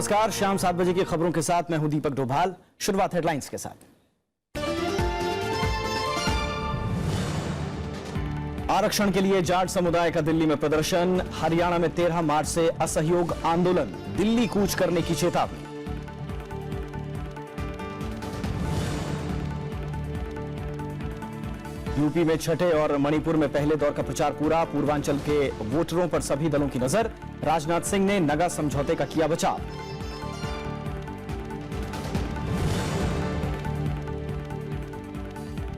नमस्कार, शाम 7 बजे की खबरों के साथ मैं हूं दीपक डोभाल। शुरुआत हेडलाइंस के साथ। आरक्षण के लिए जाट समुदाय का दिल्ली में प्रदर्शन। हरियाणा में 13 मार्च से असहयोग आंदोलन, दिल्ली कूच करने की चेतावनी। यूपी में छठे और मणिपुर में पहले दौर का प्रचार पूरा। पूर्वांचल के वोटरों पर सभी दलों की नजर। राजनाथ सिंह ने नगा समझौते का किया बचाव।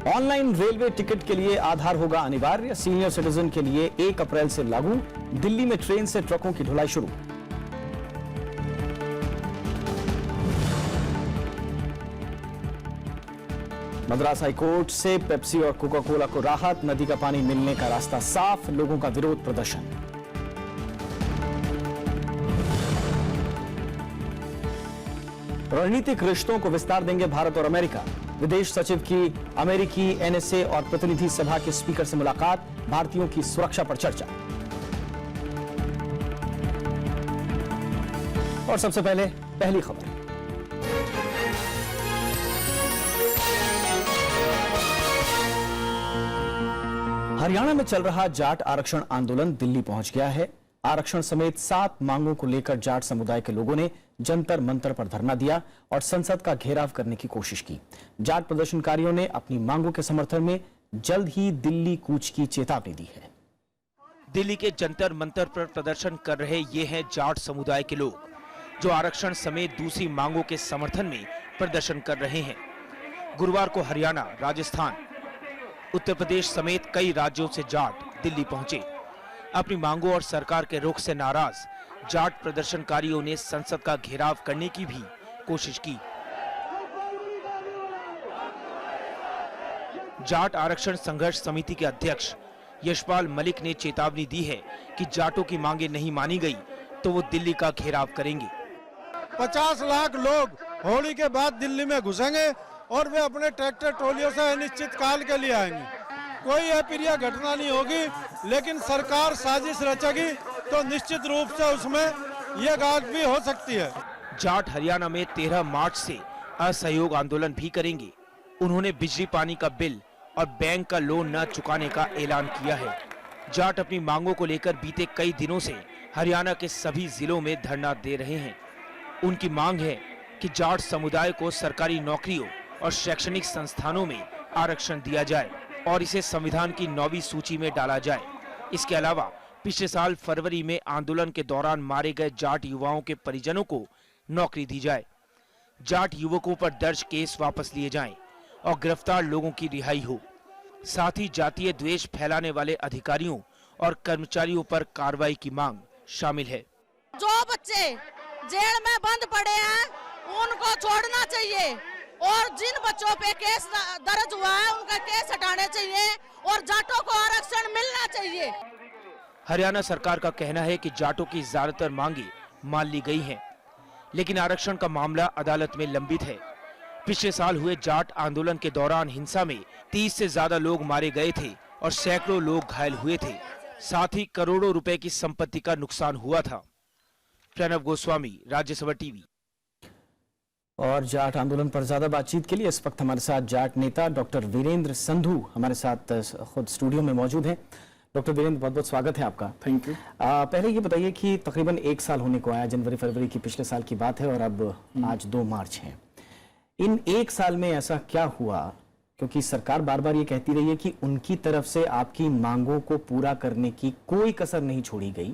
ऑनलाइन रेलवे टिकट के लिए आधार होगा अनिवार्य। सीनियर सिटीजन के लिए 1 अप्रैल से लागू। दिल्ली में ट्रेन से ट्रकों की ढुलाई शुरू। मद्रास हाईकोर्ट से पेप्सी और कोका कोला को राहत। नदी का पानी मिलने का रास्ता साफ। लोगों का विरोध प्रदर्शन। रणनीतिक रिश्तों को विस्तार देंगे भारत और अमेरिका। विदेश सचिव की अमेरिकी एनएसए और प्रतिनिधि सभा के स्पीकर से मुलाकात। भारतीयों की सुरक्षा पर चर्चा। और सबसे पहले पहली खबर। हरियाणा में चल रहा जाट आरक्षण आंदोलन दिल्ली पहुंच गया है। आरक्षण समेत 7 मांगों को लेकर जाट समुदाय के लोगों ने जंतर मंतर पर धरना दिया और संसद का घेराव करने की कोशिश की। जाट प्रदर्शनकारियों ने अपनी मांगों के समर्थन में जल्द ही दिल्ली कूच की चेतावनी दी है। दिल्ली के जंतर मंतर पर प्रदर्शन कर रहे ये हैं जाट समुदाय के लोग, जो आरक्षण समेत दूसरी मांगों के समर्थन में प्रदर्शन कर रहे हैं। गुरुवार को हरियाणा, राजस्थान, उत्तर प्रदेश समेत कई राज्यों से जाट दिल्ली पहुंचे। अपनी मांगों और सरकार के रुख से नाराज जाट प्रदर्शनकारियों ने संसद का घेराव करने की भी कोशिश की। जाट आरक्षण संघर्ष समिति के अध्यक्ष यशपाल मलिक ने चेतावनी दी है कि जाटों की मांगे नहीं मानी गई तो वो दिल्ली का घेराव करेंगे। 50 लाख लोग होली के बाद दिल्ली में घुसेंगे और वे अपने ट्रैक्टर ट्रॉलियों से अनिश्चित काल के लिए आएंगे। कोई अप्रिय घटना नहीं होगी, लेकिन सरकार साजिश रचेगी तो निश्चित रूप से उसमें यह गाज भी हो सकती है। जाट हरियाणा में 13 मार्च से असहयोग आंदोलन भी करेंगे। उन्होंने बिजली पानी का बिल और बैंक का लोन न चुकाने का ऐलान किया है। जाट अपनी मांगों को लेकर बीते कई दिनों से हरियाणा के सभी जिलों में धरना दे रहे हैं। उनकी मांग है कि जाट समुदाय को सरकारी नौकरियों और शैक्षणिक संस्थानों में आरक्षण दिया जाए और इसे संविधान की 9वीं सूची में डाला जाए। इसके अलावा पिछले साल फरवरी में आंदोलन के दौरान मारे गए जाट युवाओं के परिजनों को नौकरी दी जाए। जाट युवकों पर दर्ज केस वापस लिए जाएं और गिरफ्तार लोगों की रिहाई हो। साथ ही जातीय द्वेष फैलाने वाले अधिकारियों और कर्मचारियों पर कार्रवाई की मांग शामिल है। जो बच्चे जेल में बंद पड़े हैं उनको छोड़ना चाहिए और जिन बच्चों पे केस दर्ज हुआ है उनका केस हटाने चाहिए और जाटों को आरक्षण मिलना चाहिए। हरियाणा सरकार का कहना है कि जाटों की ज्यादातर मांगे मान ली गई हैं, लेकिन आरक्षण का मामला अदालत में लंबित है। पिछले साल हुए जाट आंदोलन के दौरान हिंसा में 30 से ज्यादा लोग मारे गए थे और सैकड़ों लोग घायल हुए थे। साथ ही करोड़ों रुपए की संपत्ति का नुकसान हुआ था। प्रणव गोस्वामी, राज्यसभा टीवी। और जाट आंदोलन पर ज्यादा बातचीत के लिए इस वक्त हमारे साथ जाट नेता डॉक्टर वीरेंद्र संधू हमारे साथ खुद स्टूडियो में मौजूद हैं। डॉक्टर वीरेंद्र, बहुत बहुत स्वागत है आपका। Thank you. पहले ये बताइए कि तकरीबन 1 साल होने को आया, जनवरी फरवरी की पिछले साल की बात है और अब आज 2 मार्च है। इन 1 साल में ऐसा क्या हुआ, क्योंकि सरकार बार बार ये कहती रही है कि उनकी तरफ से आपकी मांगों को पूरा करने की कोई कसर नहीं छोड़ी गई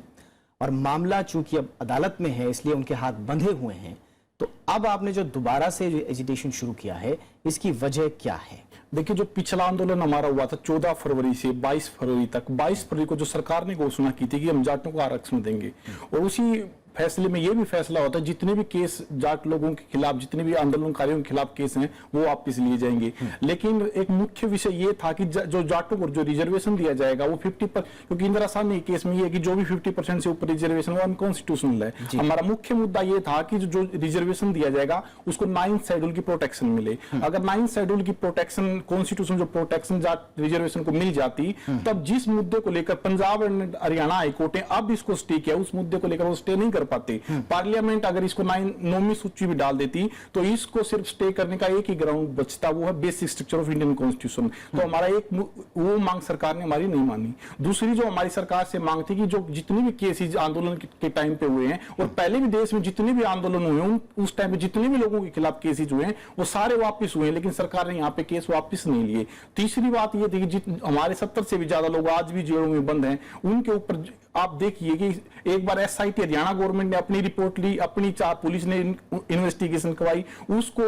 और मामला चूंकि अब अदालत में है इसलिए उनके हाथ बंधे हुए हैं, तो अब आपने जो दोबारा से जो एजिटेशन शुरू किया है इसकी वजह क्या है? देखिए, जो पिछला आंदोलन हमारा हुआ था 14 फरवरी से 22 फरवरी तक, 22 फरवरी को जो सरकार ने घोषणा की थी कि हम जाटों को आरक्षण देंगे, और उसी फैसले में यह भी फैसला होता है जितने भी केस जाट लोगों के खिलाफ, जितने भी आंदोलनकारियों के खिलाफ केस हैं वो वापस लिए जाएंगे। लेकिन एक मुख्य विषय ये था कि जो जाटों को जो रिजर्वेशन दिया जाएगा वो 50 पर, क्योंकि इंदिरा साहनी केस में ये है कि जो भी 50% से ऊपर रिजर्वेशन वो अनकॉन्स्टिट्यूशनल है। हमारा मुख्य मुद्दा ये था कि जो रिजर्वेशन दिया जाएगा उसको 9th शेड्यूल की प्रोटेक्शन मिले। अगर 9th शेड्यूल की प्रोटेक्शन, कॉन्स्टिट्यूशन जो प्रोटेक्शन जाट रिजर्वेशन को मिल जाती, तब जिस मुद्दे को लेकर पंजाब और हरियाणा हाईकोर्ट ने अब इसको स्टे किया, उस मुद्दे को लेकर वो स्टे नहीं कर पाते। पार्लियामेंट अगर इसको 9वीं सूची में डाल देती तो इसको सिर्फ स्टे करने का एक ही ग्राउंड बचता, वो है basic structure of Indian constitution. तो हमारा एक वो मांग सरकार ने हमारी नहीं मानी। दूसरी जो हमारी सरकार से मांग थी कि जो जितने भी केसेस आंदोलन के टाइम पे हुए हैं और पहले भी देश में जितने भी आंदोलन हुए हैं उस टाइम पे जितने भी लोगों के खिलाफ केसेस हुए हैं वो सारे वापस हुए हैं, लेकिन सरकार ने यहाँ पे केस वापस नहीं लिए। तीसरी बात ये थी कि हमारे 70 से भी ज्यादा लोग आज भी जेलों में बंद हैं, उनके ऊपर आप देखिए कि एक बार SIT हरियाणा गवर्नमेंट ने अपनी रिपोर्ट ली, अपनी पुलिस ने इन्वेस्टिगेशन करवाई, उसको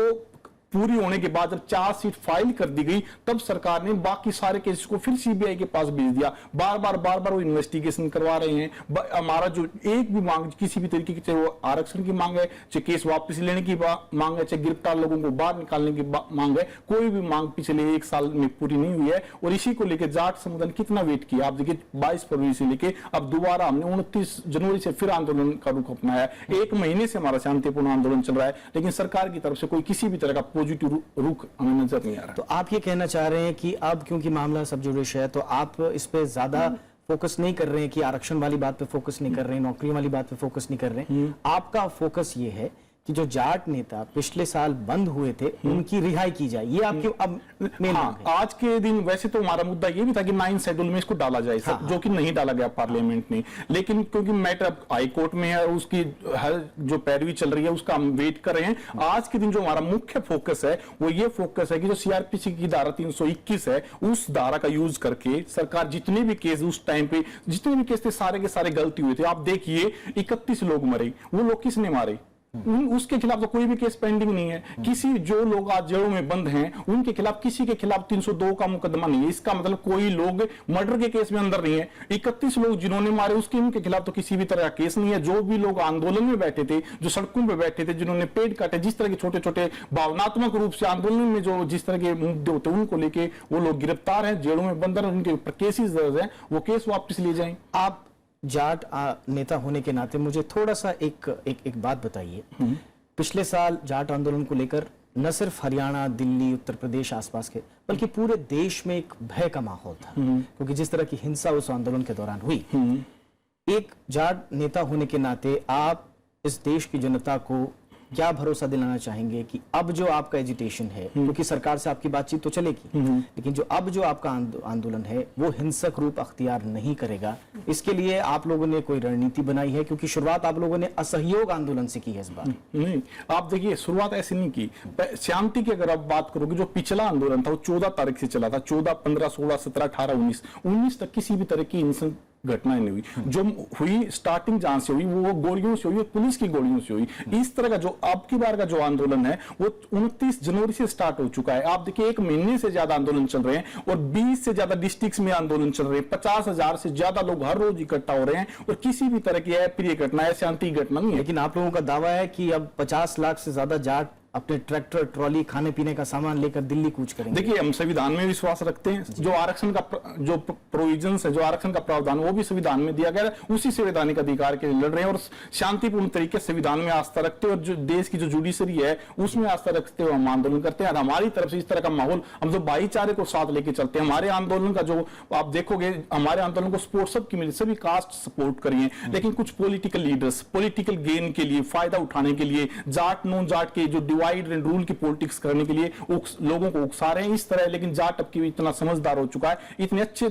पूरी होने के बाद जब चार्जशीट फाइल कर दी गई तब सरकार ने बाकी सारे केसेस को फिर CBI के पास भेज दिया। बार बार वो इन्वेस्टिगेशन करवा रहे हैं। हमारा जो एक भी मांग किसी भी तरीके की, चाहे वो आरक्षण की मांग है, चाहे केस वापस लेने की मांग है, चाहे गिरफ्तार लोगों को बाहर निकालने की मांग है, कोई भी मांग पिछले 1 साल में पूरी नहीं हुई है। और इसी को लेकर जाट समुदाय ने कितना वेट किया। आप देखिए 22 फरवरी से लेकर अब दोबारा हमने 29 जनवरी से फिर आंदोलन का रुख अपनाया। 1 महीने से हमारा शांतिपूर्ण आंदोलन चल रहा है, लेकिन सरकार की तरफ से कोई किसी भी तरह का पॉजिटिव रुख हमें नजर नहीं आ रहा। तो आप ये कहना चाह रहे हैं कि अब क्योंकि मामला सब जुडिश है तो आप इस पे ज्यादा फोकस नहीं कर रहे हैं, कि आरक्षण वाली बात पे फोकस नहीं कर रहे हैं, नौकरी वाली बात पे फोकस नहीं कर रहे हैं। आपका फोकस ये है कि जो जाट नेता पिछले साल बंद हुए थे उनकी रिहाई की जाए, ये आपकी अब मेन मांग है। आज के दिन वैसे तो हमारा मुद्दा ये भी था कि 9 शेड्यूल में इसको डाला जाए, जो कि नहीं डाला गया पार्लियामेंट ने, लेकिन क्योंकि मैटर हाई कोर्ट में है और उसकी हर जो पैरवी चल रही है उसका हम वेट कर रहे हैं। आज के दिन जो हमारा मुख्य फोकस है वो ये फोकस है कि जो CRPC की धारा 321 है उस धारा का यूज करके सरकार जितने भी केस उस टाइम पे जितने भी केस थे सारे के सारे गलती हुए थे। आप देखिए 31 लोग मरे, वो लोग किसने मारे? उसके खिलाफ तो कोई भी केस पेंडिंग नहीं है। किसी जो लोग आज जेलों में बंद हैं उनके खिलाफ किसी के खिलाफ 302 का मुकदमा नहीं है। इसका मतलब कोई लोग मर्डर के केस में अंदर नहीं है। 31 लोग जिन्होंने मारे उसके उनके खिलाफ तो किसी भी तरह का केस नहीं है। जो भी लोग आंदोलन में बैठे थे, जो सड़कों पे बैठे थे, जिन्होंने पेड़ काटे, जिस तरह के छोटे छोटे भावनात्मक रूप से आंदोलन में जो जिस तरह के मुद्दे होते हैं उनको लेके वो लोग गिरफ्तार हैं, जेलों में बंद हैं, उनके ऊपर केसेस दर्ज हैं, वो केस वापस लिए जाएं। आप जाट नेता होने के नाते मुझे थोड़ा सा एक बात बताइए। पिछले साल जाट आंदोलन को लेकर न सिर्फ हरियाणा, दिल्ली, उत्तर प्रदेश आसपास के बल्कि पूरे देश में एक भय का माहौल था, क्योंकि जिस तरह की हिंसा उस आंदोलन के दौरान हुई। एक जाट नेता होने के नाते आप इस देश की जनता को क्या भरोसा दिलाना चाहेंगे कि अब जो आपका एजिटेशन है, क्योंकि सरकार से आपकी बातचीत तो चलेगी, लेकिन जो अब जो आपका आंदोलन है वो हिंसक रूप अख्तियार नहीं करेगा, इसके लिए आप लोगों ने कोई रणनीति बनाई है? क्योंकि शुरुआत आप लोगों ने असहयोग आंदोलन से की है इस बार। नहीं, आप देखिए शुरुआत ऐसी नहीं की। शांति की अगर आप बात करोगे, जो पिछला आंदोलन था वो 14 तारीख से चला था। 14, 15, 16, 17, 18, 19 तक किसी भी तरह की हिंसक घटनाएं नहीं हुई। जो हुई स्टार्टिंग जहां से हुई वो गोलियों से हुई, पुलिस की गोलियों से हुई। इस तरह का जो अब की बार का जो आंदोलन है वो 29 जनवरी से स्टार्ट हो चुका है। आप देखिए 1 महीने से ज्यादा आंदोलन चल रहे हैं और 20 से ज्यादा डिस्ट्रिक्ट्स में आंदोलन चल रहे हैं। 50,000 से ज्यादा लोग हर रोज इकट्ठा हो रहे हैं और किसी भी तरह की अप्रिय घटना है, शांति घटना नहीं है। लेकिन आप लोगों का दावा है कि अब 50 लाख से ज्यादा जाट अपने ट्रैक्टर, ट्रॉली, खाने पीने का सामान लेकर दिल्ली कूच करेंगे। देखिए हम संविधान में विश्वास रखते हैं। जो आरक्षण का जो प्रोविजंस है, जो आरक्षण का प्रावधान वो भी संविधान में दिया गया है। उसी संवैधानिक अधिकार के लिए लड़ रहे हैं और शांतिपूर्ण तरीके से संविधान में आस्था रखते हैं और जो देश की जो जुडिशरी है उसमें आस्था रखते हुए हम आंदोलन करते हैं। और हमारी तरफ से इस तरह का माहौल, हम जो भाईचारे को साथ लेके चलते हैं। हमारे आंदोलन का जो आप देखोगे, हमारे आंदोलन को सपोर्ट सबकी मिली, सभी कास्ट सपोर्ट करिए, लेकिन कुछ पॉलिटिकल लीडर्स पॉलिटिकल गेन के लिए, फायदा उठाने के लिए, जाट नॉन जाट के जो डिवाइड एंड रूल की पॉलिटिक्स करने के लिए लोगों को उकसा रहे हैं इस तरह। लेकिन जाट अब की भी इतना समझदार हो चुका है, इतने अच्छे।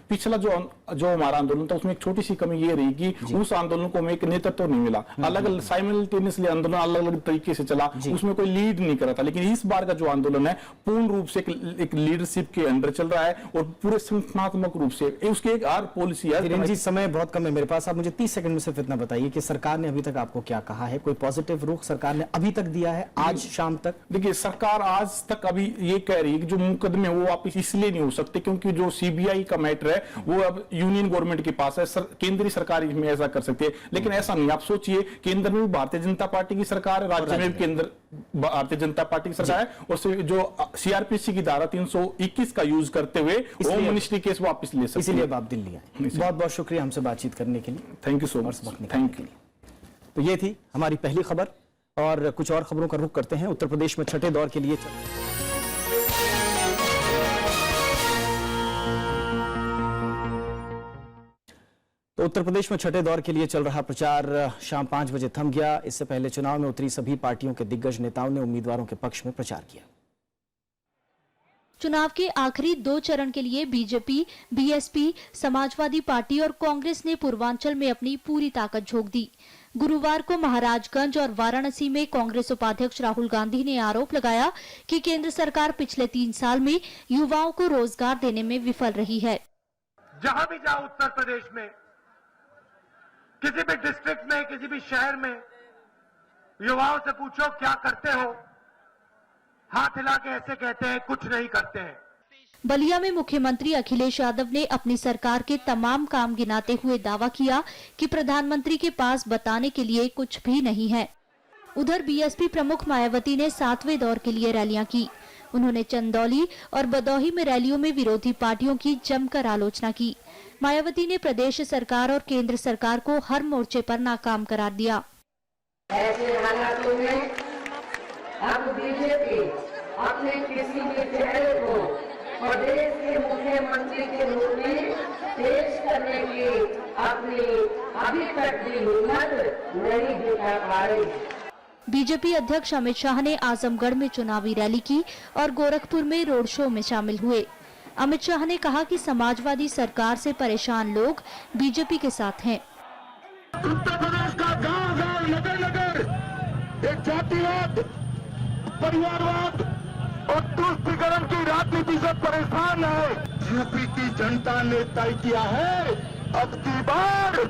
पिछला जो हमारा आंदोलन था उसमें एक छोटी सी कमी ये रही कि उस आंदोलन को हमें एक नेतृत्व नहीं मिला। अलग अलग साइमल्टेनियसली आंदोलन अलग अलग तरीके से चला, उसमें कोई लीड नहीं करा था। लेकिन इस बार का जो आंदोलन है पूर्ण रूप से एक लीडरशिप के अंडर चल रहा है और पूरे संगठनात्मक रूप से उसकी एक हर पॉलिसी है। समय बहुत कम है मेरे पास, आप मुझे 30 सेकंड में सिर्फ इतना बताइए कि सरकार ने अभी तक आपको क्या कहा है? कोई पॉजिटिव रुख सरकार ने अभी तक दिया है आज शाम तक? देखिए सरकार आज तक अभी ये कह रही है कि जो मुकदमे वो वापस इसलिए नहीं हो सकते क्योंकि जो CBI का मैटर है वो अब यूनियन गवर्नमेंट के पास है। केंद्रीय सरकार इसमें ऐसा कर सकती है, लेकिन ऐसा नहीं। आप सोचिए, केंद्र में भी भारतीय जनता पार्टी की सरकार है, राज्य में भी केंद्र भारतीय जनता पार्टी की सरकार है और जो CRPC की धारा 321 का यूज करते हुए होम मिनिस्ट्री केस वापस ले सकते हैं। इसलिए आप दिल्ली आए। बहुत बहुत शुक्रिया हमसे बातचीत करने के लिए। Thank you so much. Thank you. तो ये थी हमारी पहली खबर और कुछ और खबरों का रुख करते हैं। उत्तर प्रदेश में छठे दौर के लिए तो उत्तर प्रदेश में छठे दौर के लिए चल रहा प्रचार शाम 5 बजे थम गया। इससे पहले चुनाव में उतरी सभी पार्टियों के दिग्गज नेताओं ने उम्मीदवारों के पक्ष में प्रचार किया। चुनाव के आखिरी 2 चरण के लिए बीजेपी, बीएसपी, समाजवादी पार्टी और कांग्रेस ने पूर्वांचल में अपनी पूरी ताकत झोंक दी। गुरुवार को महाराजगंज और वाराणसी में कांग्रेस उपाध्यक्ष राहुल गांधी ने आरोप लगाया कि केंद्र सरकार पिछले 3 साल में युवाओं को रोजगार देने में विफल रही है। जहां भी जाओ उत्तर प्रदेश में, किसी भी डिस्ट्रिक्ट में, किसी भी शहर में, युवाओं से पूछो क्या करते हो, हाथ हिला के ऐसे कहते हैं कुछ नहीं करते हैं। बलिया में मुख्यमंत्री अखिलेश यादव ने अपनी सरकार के तमाम काम गिनाते हुए दावा किया कि प्रधानमंत्री के पास बताने के लिए कुछ भी नहीं है। उधर बीएसपी प्रमुख मायावती ने 7वें दौर के लिए रैलियां की। उन्होंने चंदौली और बदौही में रैलियों में विरोधी पार्टियों की जमकर आलोचना की। मायावती ने प्रदेश सरकार और केंद्र सरकार को हर मोर्चे पर नाकाम करार दिया। ऐसे हालातों में अब बीजेपी अपने किसी भी चेहरे को प्रदेश के मुख्यमंत्री के रूप में पेश करने की अपनी अभी तक की हिम्मत नहीं दिखा पा रही। बीजेपी अध्यक्ष अमित शाह ने आजमगढ़ में चुनावी रैली की और गोरखपुर में रोड शो में शामिल हुए। अमित शाह ने कहा कि समाजवादी सरकार से परेशान लोग बीजेपी के साथ हैं। उत्तर प्रदेश का गांव-गांव, नगर-नगर एक जातिवाद, परिवारवाद और तुष्टीकरण की राजनीति से परेशान है। यूपी की जनता ने तय किया है अब की बार।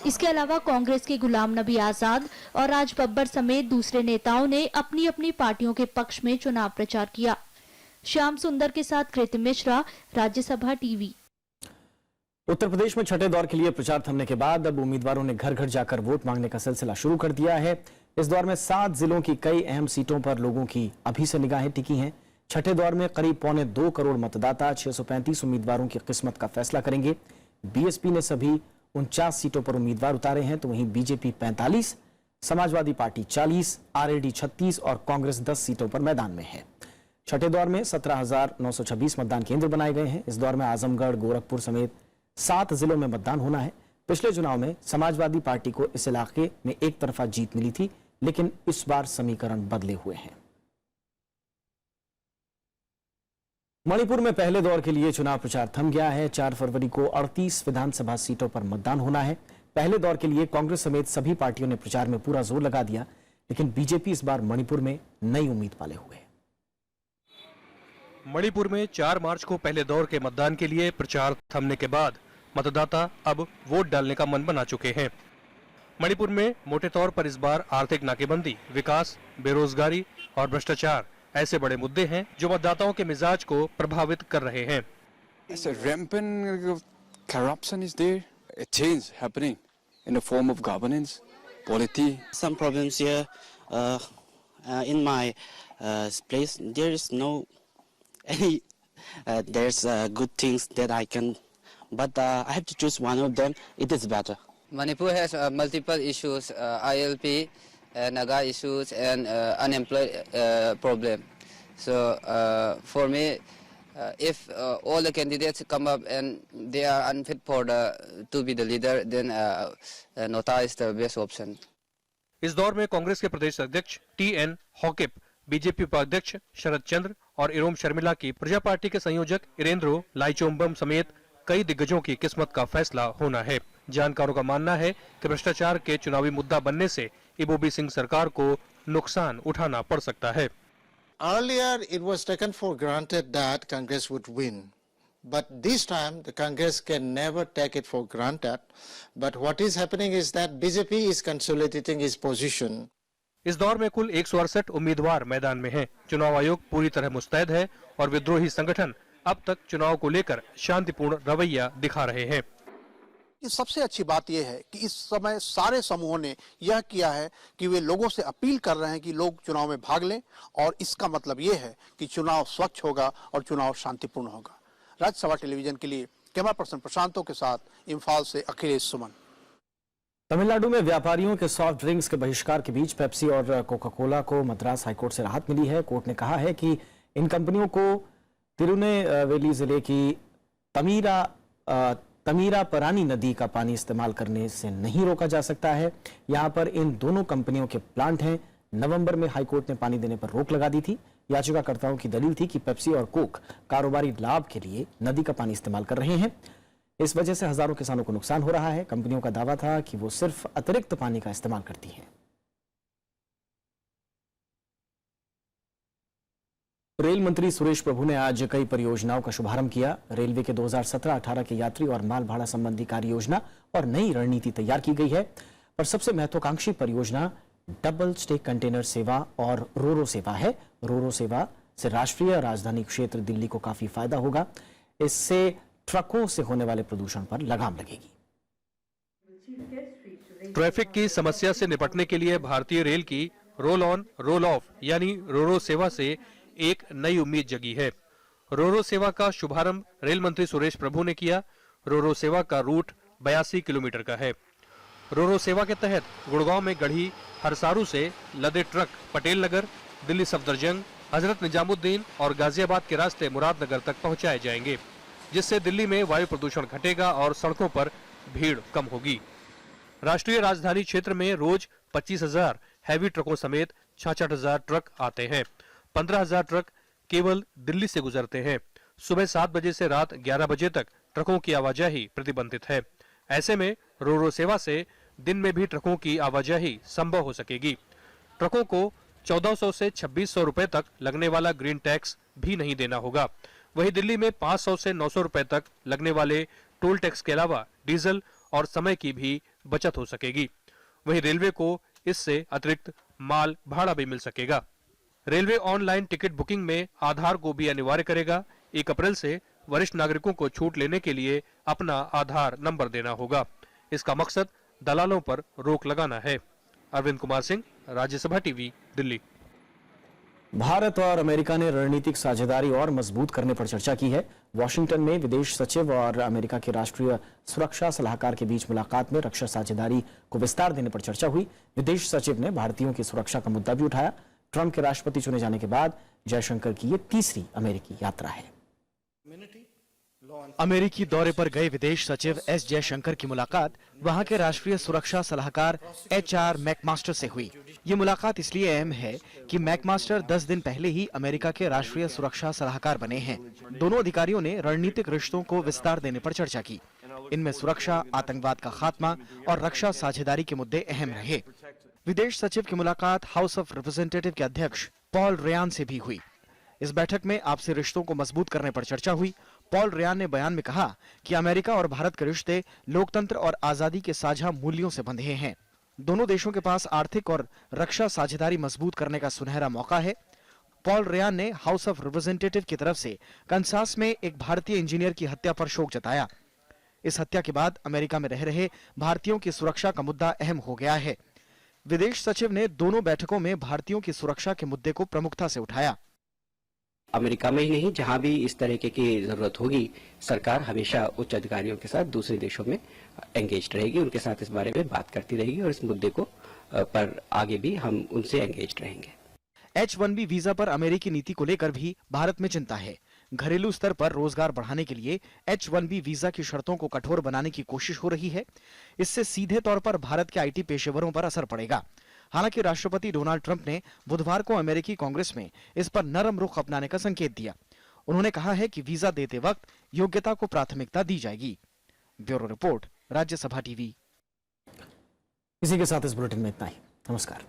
इसके अलावा कांग्रेस के गुलाम नबी आजाद और राज बब्बर समेत दूसरे नेताओं ने अपनी अपनी पार्टियों के पक्ष में चुनाव प्रचार किया। श्याम सुंदर के साथ कृति मिश्रा, राज्यसभा टीवी। उत्तर प्रदेश में छठे दौर के लिए प्रचार थमने के बाद अब उम्मीदवारों ने घर घर जाकर वोट मांगने का सिलसिला शुरू कर दिया है। इस दौर में 7 जिलों की कई अहम सीटों पर लोगों की अभी से निगाहें टिकी हैं। छठे दौर में करीब 1.25 करोड़ मतदाता 635 उम्मीदवारों की किस्मत का फैसला करेंगे। बीएसपी ने सभी 49 सीटों पर उम्मीदवार उतारे हैं, तो वहीं बीजेपी 45, समाजवादी पार्टी 40, आरएलडी 36 और कांग्रेस 10 सीटों पर मैदान में है। छठे दौर में 17,926 मतदान केंद्र बनाए गए हैं। इस दौर में आजमगढ़, गोरखपुर समेत 7 जिलों में मतदान होना है। पिछले चुनाव में समाजवादी पार्टी को इस इलाके में एक तरफा जीत मिली थी, लेकिन इस बार समीकरण बदले हुए हैं। मणिपुर में पहले दौर के लिए चुनाव प्रचार थम गया है। 4 फरवरी को 38 विधानसभा सीटों पर मतदान होना है। पहले दौर के लिए कांग्रेस समेत सभी पार्टियों ने प्रचार में पूरा जोर लगा दिया, लेकिन बीजेपी इस बार मणिपुर में नई उम्मीद पाले हुए है। मणिपुर में 4 मार्च को पहले दौर के मतदान के लिए प्रचार थमने के बाद मतदाता अब वोट डालने का मन बना चुके हैं। मणिपुर में मोटे तौर पर इस बार आर्थिक नाकेबंदी, विकास, बेरोजगारी और भ्रष्टाचार ऐसे बड़े मुद्दे हैं जो मतदाताओं के मिजाज को प्रभावित कर रहे हैं। Rampant corruption is there. A change happening in the form of governance, polity. Some problems here in my place. There is no any. There's good things that I can, but I have to choose one of them. It is better. Manipur has multiple issues, ILP, Naga issues, and unemployed problem. So for me, if all the candidates come up and they are unfit for to be the leader, then Nota is the best option. इस दौर में कांग्रेस के प्रदेश अध्यक्ष TN Haokip, BJP उपाध्यक्ष शरद चंद्र और इरोम शर्मिला की प्रजा party के संयोजक इरेंद्रो लाइचोम्बम समेत कई दिग्गजों की किस्मत का फैसला होना है। जानकारों का मानना है कि भ्रष्टाचार के चुनावी मुद्दा बनने से इबोबी सिंह सरकार को नुकसान उठाना पड़ सकता है। Earlier, it was taken for granted that Congress would win, but this time the Congress can never take it for granted. But what is happening is that BJP is consolidating its position. इस दौर में कुल 168 उम्मीदवार मैदान में हैं। चुनाव आयोग पूरी तरह मुस्तैद है और विद्रोही संगठन अब तक चुनाव को लेकर शांतिपूर्ण रवैया दिखा रहे हैं। सबसे अच्छी बात यह है कि इस समय सारे समूहों ने यह किया है कि वे लोगों से अपील कर रहे हैं कि लोग चुनाव में भाग लें, और इसका मतलब यह है कि चुनाव स्वच्छ होगा और चुनाव शांतिपूर्ण होगा। राज्यसभा टेलीविजन के लिए कैमरा पर्सन प्रशांतों के साथ इम्फाल से अखिलेश सुमन। तमिलनाडु में व्यापारियों के सॉफ्ट ड्रिंक्स के बहिष्कार के बीच पेप्सी और कोका कोला को मद्रास हाईकोर्ट से राहत मिली है। कोर्ट ने कहा है कि इन कंपनियों को तिरुनेवेली जिले की तमीरापरानी नदी का पानी इस्तेमाल करने से नहीं रोका जा सकता है। यहां पर इन दोनों कंपनियों के प्लांट हैं। नवंबर में हाईकोर्ट ने पानी देने पर रोक लगा दी थी। याचिकाकर्ताओं की दलील थी कि पेप्सी और कोक कारोबारी लाभ के लिए नदी का पानी इस्तेमाल कर रहे हैं। इस वजह से हजारों किसानों को नुकसान हो रहा है। कंपनियों का दावा था कि वो सिर्फ अतिरिक्त पानी का इस्तेमाल करती हैं। रेल मंत्री सुरेश प्रभु ने आज कई परियोजनाओं का शुभारंभ किया। रेलवे के 2017-18 के यात्री और माल भाड़ा संबंधी कार्य योजना और नई रणनीति तैयार की गई है। पर सबसे महत्वाकांक्षी परियोजना डबल स्टेक कंटेनर सेवा और रोरो सेवा है। रोरो सेवा से राष्ट्रीय राजधानी क्षेत्र दिल्ली को काफी फायदा होगा। इससे ट्रकों से होने वाले प्रदूषण पर लगाम लगेगी। ट्रैफिक की समस्या से निपटने के लिए भारतीय रेल की रोल ऑन रोल ऑफ यानी रोरो सेवा से एक नई उम्मीद जगी है। रोरो सेवा का शुभारंभ रेल मंत्री सुरेश प्रभु ने किया। रोरो सेवा का रूट 82 किलोमीटर का है। रोरो सेवा के तहत गुड़गांव में गढ़ी हरसारू से लदे ट्रक पटेल नगर, दिल्ली सफदरजंग, हजरत निजामुद्दीन और गाजियाबाद के रास्ते मुरादनगर तक पहुंचाए जाएंगे, जिससे दिल्ली में वायु प्रदूषण घटेगा और सड़कों पर भीड़ कम होगी। राष्ट्रीय राजधानी क्षेत्र में रोज 25,000 हैवी ट्रकों समेत 66,000 ट्रक आते हैं। 15,000 ट्रक केवल दिल्ली से गुजरते हैं। सुबह 7 बजे से रात 11 बजे तक ट्रकों की आवाजाही प्रतिबंधित है। ऐसे में रोरो सेवा से दिन में भी ट्रकों की आवाजाही संभव हो सकेगी। ट्रकों को 1400 से 2600 रुपए तक लगने वाला ग्रीन टैक्स भी नहीं देना होगा। वहीं दिल्ली में 500 से 900 रुपए तक लगने वाले टोल टैक्स के अलावा डीजल और समय की भी बचत हो सकेगी। वहीं रेलवे को इससे अतिरिक्त माल भाड़ा भी मिल सकेगा। रेलवे ऑनलाइन टिकट बुकिंग में आधार को भी अनिवार्य करेगा। 1 अप्रैल से वरिष्ठ नागरिकों को छूट लेने के लिए अपना आधार नंबर देना होगा। इसका मकसद दलालों पर रोक लगाना है। अरविंद कुमार सिंह, राज्यसभा टीवी, दिल्ली। भारत और अमेरिका ने रणनीतिक साझेदारी और मजबूत करने पर चर्चा की है। वॉशिंगटन में विदेश सचिव और अमेरिका के राष्ट्रीय सुरक्षा सलाहकार के बीच मुलाकात में रक्षा साझेदारी को विस्तार देने पर चर्चा हुई। विदेश सचिव ने भारतीयों की सुरक्षा का मुद्दा भी उठाया। ट्रंप के राष्ट्रपति चुने जाने के बाद जयशंकर की ये तीसरी अमेरिकी यात्रा है। अमेरिकी दौरे पर गए विदेश सचिव एस जयशंकर की मुलाकात वहां के राष्ट्रीय सुरक्षा सलाहकार HR मैकमास्टर से हुई। ये मुलाकात इसलिए अहम है कि मैकमास्टर 10 दिन पहले ही अमेरिका के राष्ट्रीय सुरक्षा सलाहकार बने हैं। दोनों अधिकारियों ने रणनीतिक रिश्तों को विस्तार देने पर चर्चा की। इनमें सुरक्षा, आतंकवाद का खात्मा और रक्षा साझेदारी के मुद्दे अहम रहे। विदेश सचिव की मुलाकात हाउस ऑफ रिप्रेजेंटेटिव के अध्यक्ष पॉल रेयान से भी हुई। इस बैठक में आपसी रिश्तों को मजबूत करने पर चर्चा हुई। पॉल रेयान ने बयान में कहा कि अमेरिका और भारत के रिश्ते लोकतंत्र और आजादी के साझा मूल्यों से बंधे हैं। दोनों देशों के पास आर्थिक और रक्षा साझेदारी मजबूत करने का सुनहरा मौका है। पॉल रेयान ने हाउस ऑफ रिप्रेजेंटेटिव की तरफ से कंसास में एक भारतीय इंजीनियर की हत्या पर शोक जताया। इस हत्या के बाद अमेरिका में रह रहे भारतीयों की सुरक्षा का मुद्दा अहम हो गया है। विदेश सचिव ने दोनों बैठकों में भारतीयों की सुरक्षा के मुद्दे को प्रमुखता से उठाया। अमेरिका में ही नहीं, जहां भी इस तरीके की जरूरत होगी, सरकार हमेशा उच्च अधिकारियों के साथ दूसरे देशों में एंगेज रहेगी, उनके साथ इस बारे में बात करती रहेगी और इस मुद्दे को पर आगे भी हम उनसे एंगेज रहेंगे। H-1B वीजा पर अमेरिकी नीति को लेकर भी भारत में चिंता है। घरेलू स्तर पर रोजगार बढ़ाने के लिए H-1B वीजा की शर्तों को कठोर बनाने की कोशिश हो रही है। इससे सीधे तौर पर भारत के IT पेशेवरों पर असर पड़ेगा। हालांकि राष्ट्रपति डोनाल्ड ट्रंप ने बुधवार को अमेरिकी कांग्रेस में इस पर नरम रुख अपनाने का संकेत दिया। उन्होंने कहा है कि वीजा देते वक्त योग्यता को प्राथमिकता दी जाएगी। Bureau report, Rajya Sabha TV. इसी के साथ इस बुलेटिन में इतना ही। नमस्कार।